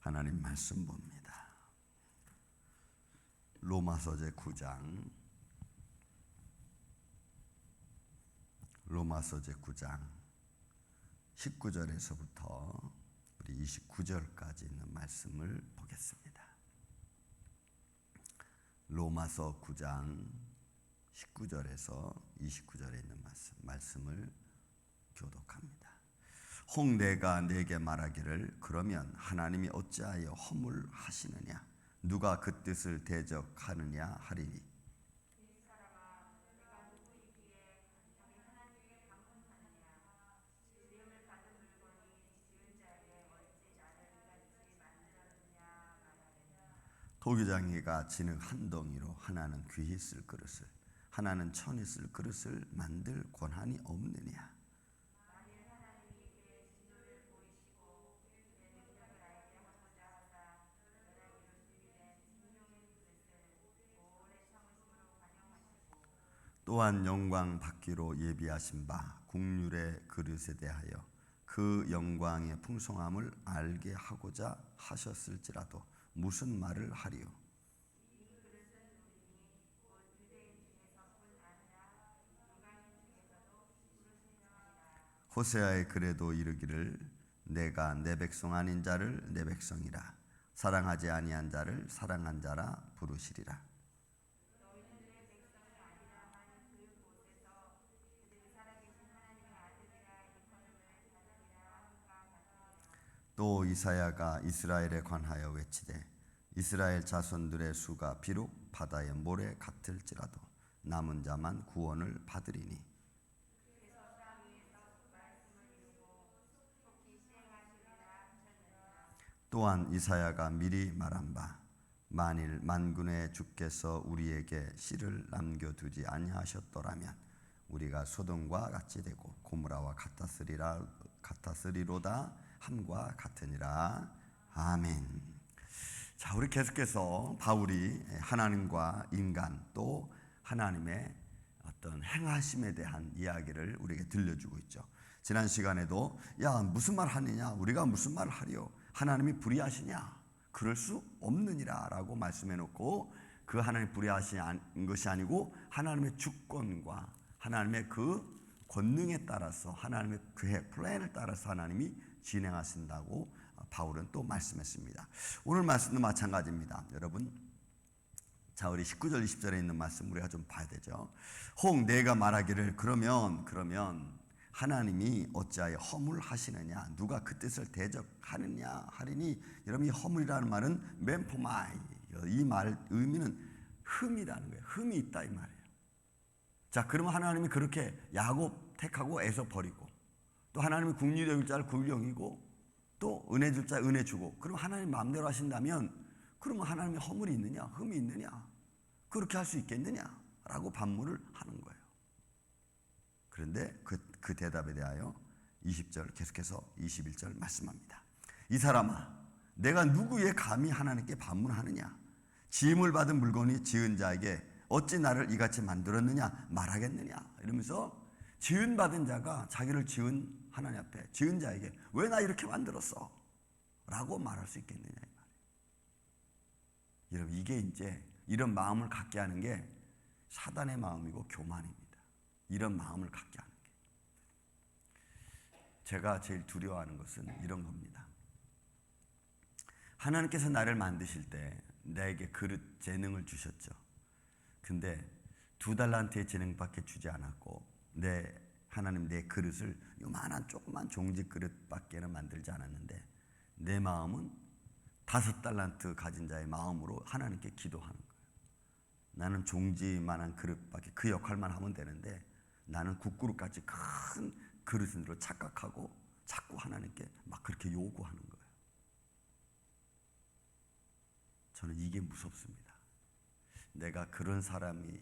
하나님 말씀 봅니다. 로마서 제 9장 로마서 제 9장 19절에서부터 우리 29절까지 있는 말씀을 보겠습니다. 로마서 9장 19절에서 29절에 있는 말씀을 교독합니다. 혹 내가 네게 말하기를 그러면 하나님이 어찌하여 허물하시느냐 누가 그 뜻을 대적하느냐 하리니 도기장이가 진흙 한 덩이로 하나는 귀히 쓸 그릇을 하나는 천히 쓸 그릇을 만들 권한이 없느냐. 또한 영광 받기로 예비하신 바 국률의 그릇에 대하여 그 영광의 풍성함을 알게 하고자 하셨을지라도 무슨 말을 하리요? 호세아의 글에도 이르기를 내가 내 백성 아닌 자를 내 백성이라 사랑하지 아니한 자를 사랑한 자라 부르시리라. 또 이사야가 이스라엘에 관하여 외치되 이스라엘 자손들의 수가 비록 바다의 모래 같을지라도 남은 자만 구원을 받으리니 또한 이사야가 미리 말한 바 만일 만군의 주께서 우리에게 씨를 남겨두지 아니하셨더라면 우리가 소돔과 같이 되고 고모라와 같았으리로다 함과 같으니라. 아멘. 자, 우리 계속해서 바울이 하나님과 인간 또 하나님의 어떤 행하심에 대한 이야기를 우리에게 들려주고 있죠. 지난 시간에도 야 무슨 말 하느냐 우리가 무슨 말을 하리요 하나님이 불의하시냐 그럴 수 없느니라 라고 말씀해 놓고 그 하나님이 불의하신 것이 아니고 하나님의 주권과 하나님의 그 권능에 따라서 하나님의 계획 플랜을 따라서 하나님이 진행하신다고 바울은 또 말씀했습니다. 오늘 말씀도 마찬가지입니다. 여러분 자 우리 19절 20절에 있는 말씀 우리가 좀 봐야 되죠. 혹 내가 말하기를 그러면 하나님이 어찌하여 허물하시느냐 누가 그 뜻을 대적하느냐 하리니 여러분 이 허물이라는 말은 멤포마이 이 말 의미는 흠이라는 거예요. 흠이 있다 이 말이에요. 자 그러면 하나님이 그렇게 야곱 택하고 에서 버리고 또 하나님이 국리 줄 자를 국령이고 또 은혜 줄 자 은혜 주고 그럼 하나님 마음대로 하신다면 그러면 하나님의 허물이 있느냐 흠이 있느냐 그렇게 할 수 있겠느냐 라고 반문을 하는 거예요. 그런데 그 대답에 대하여 20절 계속해서 21절 말씀합니다. 이 사람아 내가 누구의 감히 하나님께 반문하느냐 지음을 받은 물건이 지은 자에게 어찌 나를 이같이 만들었느냐 말하겠느냐 이러면서 지은 받은 자가 자기를 지은 하나님 앞에 지은 자에게 왜 나 이렇게 만들었어? 라고 말할 수 있겠느냐 이 말이에요. 여러분 이게 이제 이런 마음을 갖게 하는 게 사단의 마음이고 교만입니다. 이런 마음을 갖게 하는 게 제가 제일 두려워하는 것은 이런 겁니다. 하나님께서 나를 만드실 때 내게 그릇 재능을 주셨죠. 근데 2달란트의 재능밖에 주지 않았고 하나님 내 그릇을 요만한 조그만 종지 그릇밖에는 만들지 않았는데 내 마음은 5달란트 가진 자의 마음으로 하나님께 기도하는 거예요. 나는 종지만한 그릇밖에 그 역할만 하면 되는데 나는 국그릇까지 큰 그릇으로 착각하고 자꾸 하나님께 막 그렇게 요구하는 거예요. 저는 이게 무섭습니다. 내가 그런 사람이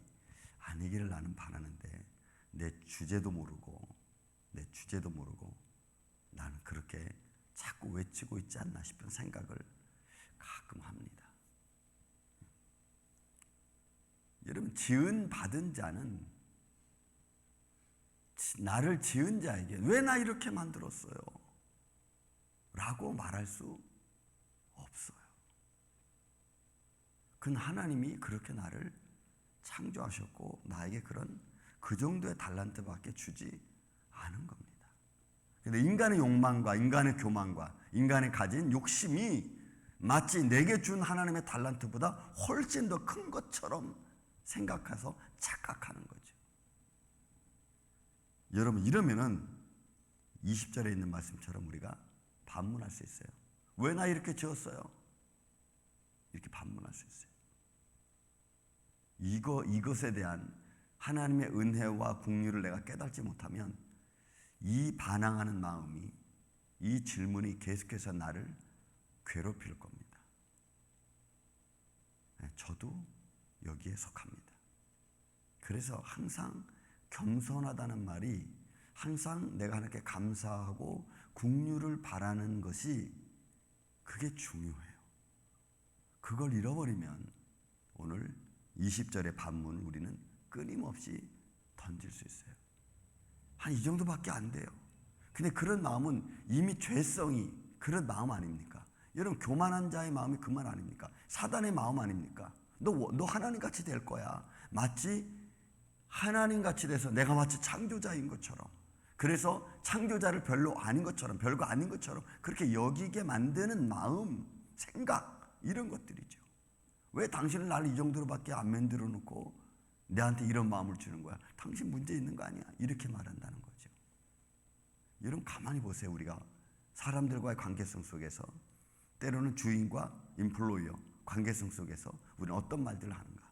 아니기를 나는 바라는데 내 주제도 모르고 나는 그렇게 자꾸 외치고 있지 않나 싶은 생각을 가끔 합니다. 여러분 지은 받은 자는 나를 지은 자에게 왜 나 이렇게 만들었어요? 라고 말할 수 없어요. 그건 하나님이 그렇게 나를 창조하셨고 나에게 그 정도의 달란트밖에 주지 않은 겁니다. 근데 인간의 욕망과 인간의 교만과 인간이 가진 욕심이 마치 내게 준 하나님의 달란트보다 훨씬 더 큰 것처럼 생각해서 착각하는 거죠. 여러분, 이러면은 20절에 있는 말씀처럼 우리가 반문할 수 있어요. 왜 나 이렇게 지었어요? 이렇게 반문할 수 있어요. 이것에 대한 하나님의 은혜와 긍휼을 내가 깨닫지 못하면 이 반항하는 마음이, 이 질문이 계속해서 나를 괴롭힐 겁니다. 저도 여기에 속합니다. 그래서 항상 겸손하다는 말이 항상 내가 하나님께 감사하고 긍휼을 바라는 것이 그게 중요해요. 그걸 잃어버리면 오늘 20절의 반문 우리는 끊임없이 던질 수 있어요. 한 이 정도밖에 안 돼요. 근데 그런 마음은 이미 죄성이 그런 마음 아닙니까? 여러분, 교만한 자의 마음이 그 말 아닙니까? 사단의 마음 아닙니까? 너 하나님같이 될 거야. 마치 하나님같이 돼서 내가 마치 창조자인 것처럼, 그래서 창조자를 별거 아닌 것처럼 그렇게 여기게 만드는 마음, 생각, 이런 것들이죠. 왜 당신은 나를 이 정도로밖에 안 만들어 놓고 내한테 이런 마음을 주는 거야? 당신 문제 있는 거 아니야? 이렇게 말한다는 거죠. 여러분, 가만히 보세요. 우리가 사람들과의 관계성 속에서 때로는 주인과 인플로이어 관계성 속에서 우리는 어떤 말들을 하는가?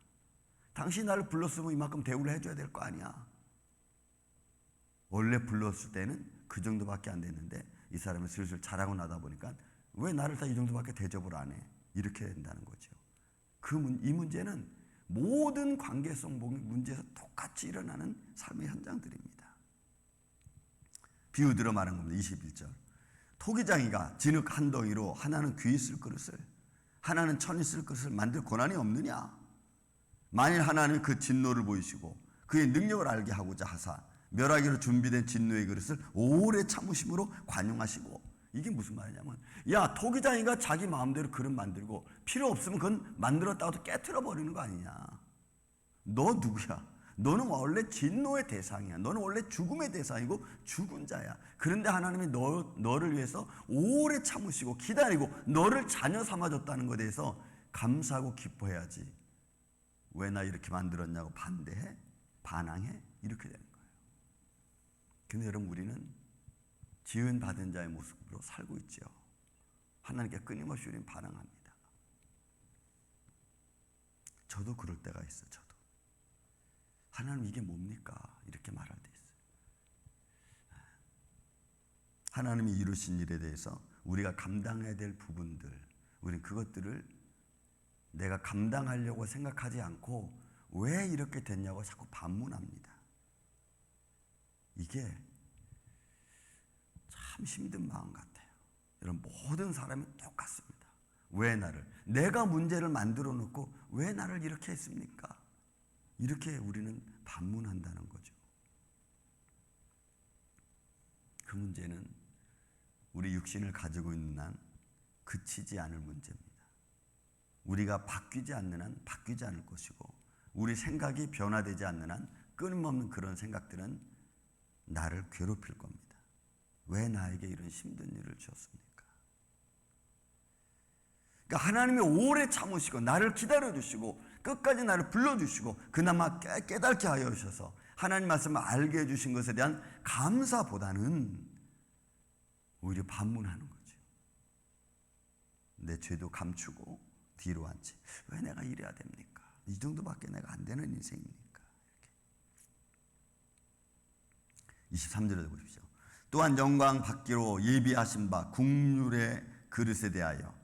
당신이 나를 불렀으면 이만큼 대우를 해줘야 될 거 아니야? 원래 불렀을 때는 그 정도밖에 안 됐는데 이 사람이 슬슬 자라고 나다 보니까 왜 나를 다 이 정도밖에 대접을 안 해? 이렇게 된다는 거죠. 이 문제는 모든 관계성 문제에서 똑같이 일어나는 삶의 현장들입니다. 비유들어 말한 겁니다. 21절. 토기장이가 진흙 한 덩이로 하나는 귀 있을 그릇을 하나는 천 있을 그릇을 만들 권한이 없느냐? 만일 하나는 그 진노를 보이시고 그의 능력을 알게 하고자 하사 멸하기로 준비된 진노의 그릇을 오래 참으심으로 관용하시고, 이게 무슨 말이냐면, 야, 토기장이가 자기 마음대로 그릇 만들고 필요 없으면 그건 만들었다가도 깨트려 버리는 거 아니냐? 너 누구야? 너는 원래 진노의 대상이야. 너는 원래 죽음의 대상이고 죽은 자야. 그런데 하나님이 너를 위해서 오래 참으시고 기다리고 너를 자녀 삼아줬다는 것에 대해서 감사하고 기뻐해야지. 왜 나 이렇게 만들었냐고 반대해? 반항해? 이렇게 되는 거예요. 근데 여러분, 우리는 지은 받은 자의 모습으로 살고 있죠. 하나님께 끊임없이 우리는 반항합니다. 저도 그럴 때가 있어요. 저도. 하나님, 이게 뭡니까? 이렇게 말할 때 있어요. 하나님이 이루신 일에 대해서 우리가 감당해야 될 부분들, 우리는 그것들을 내가 감당하려고 생각하지 않고 왜 이렇게 됐냐고 자꾸 반문합니다. 이게 참 힘든 마음 같아요. 여러분, 모든 사람이 똑같습니다. 왜 나를, 내가 문제를 만들어 놓고 왜 나를 이렇게 했습니까? 이렇게 우리는 반문한다는 거죠. 그 문제는 우리 육신을 가지고 있는 한 그치지 않을 문제입니다. 우리가 바뀌지 않는 한 바뀌지 않을 것이고, 우리 생각이 변화되지 않는 한 끊임없는 그런 생각들은 나를 괴롭힐 겁니다. 왜 나에게 이런 힘든 일을 주었습니까? 그러니까 하나님이 오래 참으시고 나를 기다려주시고 끝까지 나를 불러주시고 그나마 깨닫게 하여 주셔서 하나님 말씀을 알게 해주신 것에 대한 감사보다는 오히려 반문하는 거죠. 내 죄도 감추고 뒤로 앉지. 왜 내가 이래야 됩니까? 이 정도밖에 내가 안 되는 인생입니까? 이렇게. 23절에 보십시오. 또한 영광 받기로 예비하신 바 국률의 그릇에 대하여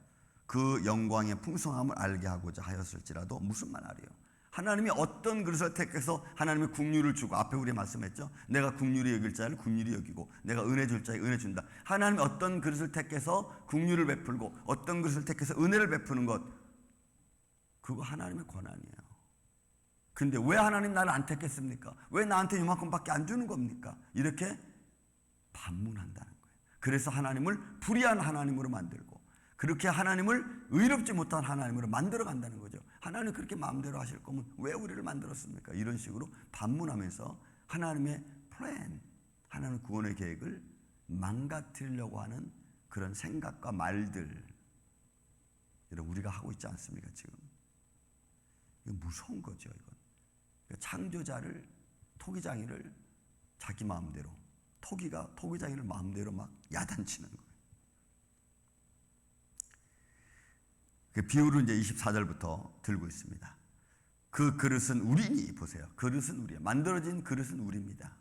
그 영광의 풍성함을 알게 하고자 하였을지라도, 무슨 말이에요? 하나님이 어떤 그릇을 택해서 하나님이 국률을 주고, 앞에 우리 말씀했죠. 내가 국률이 여길 자를 국률이 여기고 내가 은혜 줄 자에 은혜 준다. 하나님이 어떤 그릇을 택해서 국률을 베풀고 어떤 그릇을 택해서 은혜를 베푸는 것, 그거 하나님의 권한이에요. 근데 왜 하나님 나를 안 택했습니까? 왜 나한테 이만큼밖에 안 주는 겁니까? 이렇게 반문한다는 거예요. 그래서 하나님을 불의한 하나님으로 만들고 그렇게 하나님을 의롭지 못한 하나님으로 만들어 간다는 거죠. 하나님 그렇게 마음대로 하실 거면 왜 우리를 만들었습니까? 이런 식으로 반문하면서 하나님의 플랜, 하나님 구원의 계획을 망가뜨리려고 하는 그런 생각과 말들, 이런 우리가 하고 있지 않습니까? 지금 이건 무서운 거죠. 이건 창조자를, 토기장이를 자기 마음대로, 토기장이를 마음대로 막 야단치는 거예요. 그 비유를 이제 24절부터 들고 있습니다. 그 그릇은 우리니, 보세요. 그릇은 우리예요. 만들어진 그릇은 우리입니다.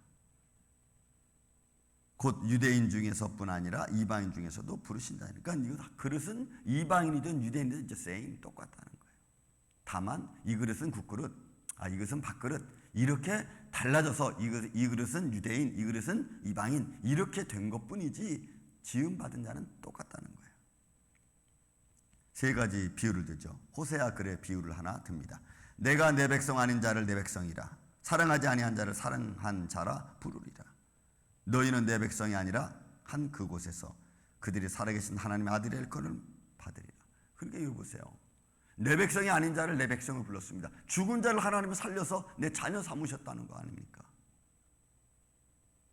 곧 유대인 중에서뿐 아니라 이방인 중에서도 부르신다. 그러니까 이거 그릇은 이방인이든 유대인이든 이제 same, 똑같다는 거예요. 다만 이 그릇은 국그릇, 이것은 밥그릇, 이렇게 달라져서 이 그릇은 유대인, 이 그릇은 이방인, 이렇게 된 것뿐이지 지음받은 자는 똑같다는 거예요. 세 가지 비유를 들죠. 호세아 글의 비유를 하나 듭니다. 내가 내 백성 아닌 자를 내 백성이라, 사랑하지 아니한 자를 사랑한 자라 부르리라. 너희는 내 백성이 아니라 한 그곳에서 그들이 살아계신 하나님의 아들의 일꾼을 받으리라. 그러니까 이거 보세요. 내 백성이 아닌 자를 내 백성을 불렀습니다. 죽은 자를 하나님이 살려서 내 자녀 삼으셨다는 거 아닙니까?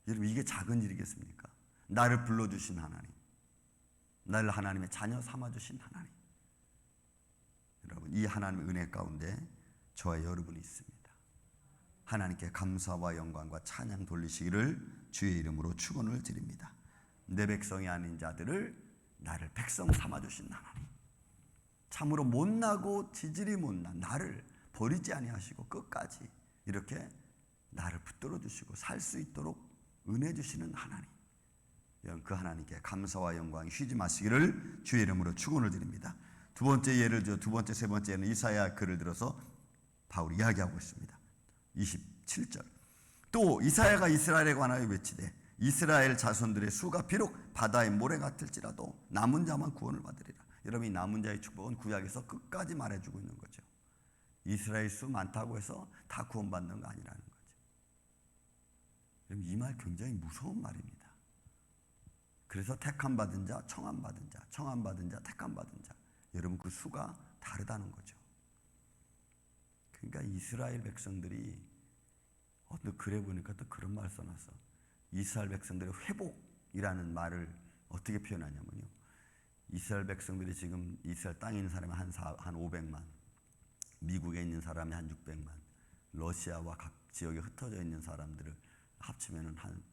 여러분, 이게 작은 일이겠습니까? 나를 불러주신 하나님, 나를 하나님의 자녀 삼아주신 하나님. 여러분, 이 하나님의 은혜 가운데 저와 여러분이 있습니다. 하나님께 감사와 영광과 찬양 돌리시기를 주의 이름으로 축원을 드립니다. 내 백성이 아닌 자들을 나를 백성 삼아주신 하나님, 참으로 못나고 지질이 못난 나를 버리지 아니하시고 끝까지 이렇게 나를 붙들어 주시고 살 수 있도록 은혜 주시는 하나님, 그 하나님께 감사와 영광이 쉬지 마시기를 주의 이름으로 축원을 드립니다. 두 번째 예를 들어, 두 번째, 세 번째는 이사야 글을 들어서 바울이 이야기하고 있습니다. 27절. 또 이사야가 이스라엘에 관하여 외치되 이스라엘 자손들의 수가 비록 바다의 모래 같을지라도 남은 자만 구원을 받으리라. 여러분, 이 남은 자의 축복은 구약에서 끝까지 말해주고 있는 거죠. 이스라엘 수 많다고 해서 다 구원받는 거 아니라는 거죠. 여러분, 이 말 굉장히 무서운 말입니다. 그래서 택함받은 자, 청함받은 자, 청함받은 자, 택함받은 자, 여러분 그 수가 다르다는 거죠. 그러니까 이스라엘 백성들이 어느 글에 보니까 또 그런 말 써놨어. 이스라엘 백성들의 회복이라는 말을 어떻게 표현하냐면요, 이스라엘 백성들이 지금 이스라엘 땅에 있는 사람이 한 500만, 미국에 있는 사람이 한 600만, 러시아와 각 지역에 흩어져 있는 사람들을 합치면은 한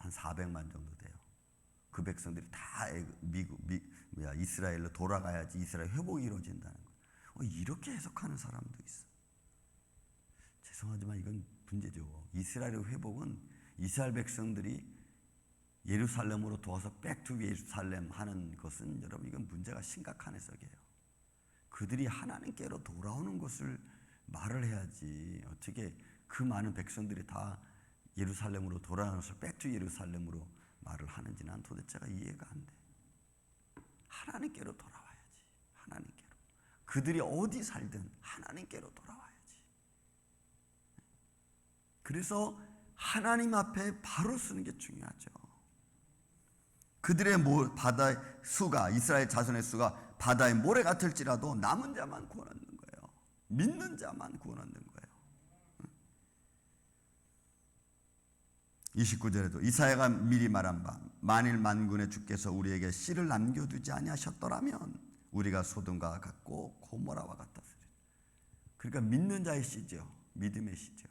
400만 정도 돼요. 그 백성들이 다 이스라엘로 돌아가야지 이스라엘 회복이 이루어진다는 거예요. 이렇게 해석하는 사람도 있어. 죄송하지만 이건 문제죠. 이스라엘의 회복은 이스라엘 백성들이 예루살렘으로 도와서 백투 예루살렘 하는 것은, 여러분, 이건 문제가 심각한 해석이에요. 그들이 하나님께로 돌아오는 것을 말을 해야지 어떻게 그 많은 백성들이 다 예루살렘으로 돌아와서 백투 예루살렘으로 말을 하는지 난 도대체가 이해가 안 돼. 하나님께로 돌아와야지. 하나님께로. 그들이 어디 살든 하나님께로 돌아와야지. 그래서 하나님 앞에 바로 서는 게 중요하죠. 그들의 바다의 수가, 이스라엘 자손의 수가 바다의 모래 같을지라도 남은 자만 구원 얻는 거예요. 믿는 자만 구원 얻는 거예요. 29절에도 이사야가 미리 말한 바 만일 만군의 주께서 우리에게 씨를 남겨두지 아니하셨더라면 우리가 소돔과 같고 고모라와 같았으리라. 그러니까 믿는 자의 씨죠. 믿음의 씨죠.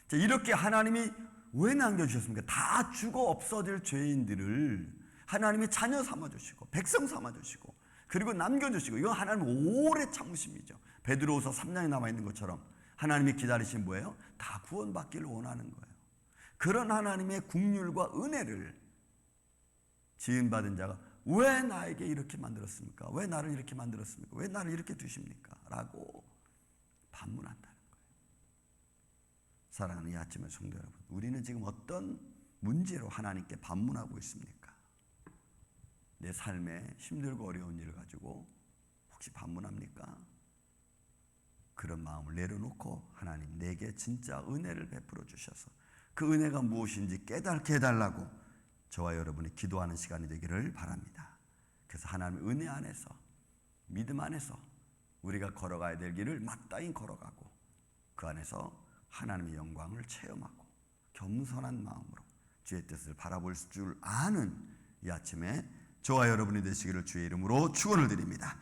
자, 이렇게 하나님이 왜 남겨주셨습니까? 다 죽어 없어질 죄인들을 하나님이 자녀 삼아주시고 백성 삼아주시고 그리고 남겨주시고, 이건 하나님 오래 참으심이죠. 베드로후서 3장에 남아있는 것처럼 하나님이 기다리신 뭐예요? 다 구원받기를 원하는 거예요. 그런 하나님의 긍휼과 은혜를 지은받은 자가 왜 나에게 이렇게 만들었습니까? 왜 나를 이렇게 만들었습니까? 왜 나를 이렇게 두십니까? 라고 반문한다는 거예요. 사랑하는 이 아침의 성도 여러분, 우리는 지금 어떤 문제로 하나님께 반문하고 있습니까? 내 삶에 힘들고 어려운 일을 가지고 혹시 반문합니까? 그런 마음을 내려놓고 하나님 내게 진짜 은혜를 베풀어 주셔서 그 은혜가 무엇인지 깨닫게 해달라고 저와 여러분이 기도하는 시간이 되기를 바랍니다. 그래서 하나님의 은혜 안에서, 믿음 안에서 우리가 걸어가야 될 길을 마땅히 걸어가고 그 안에서 하나님의 영광을 체험하고 겸손한 마음으로 주의 뜻을 바라볼 줄 아는 이 아침에 저와 여러분이 되시기를 주의 이름으로 축원을 드립니다.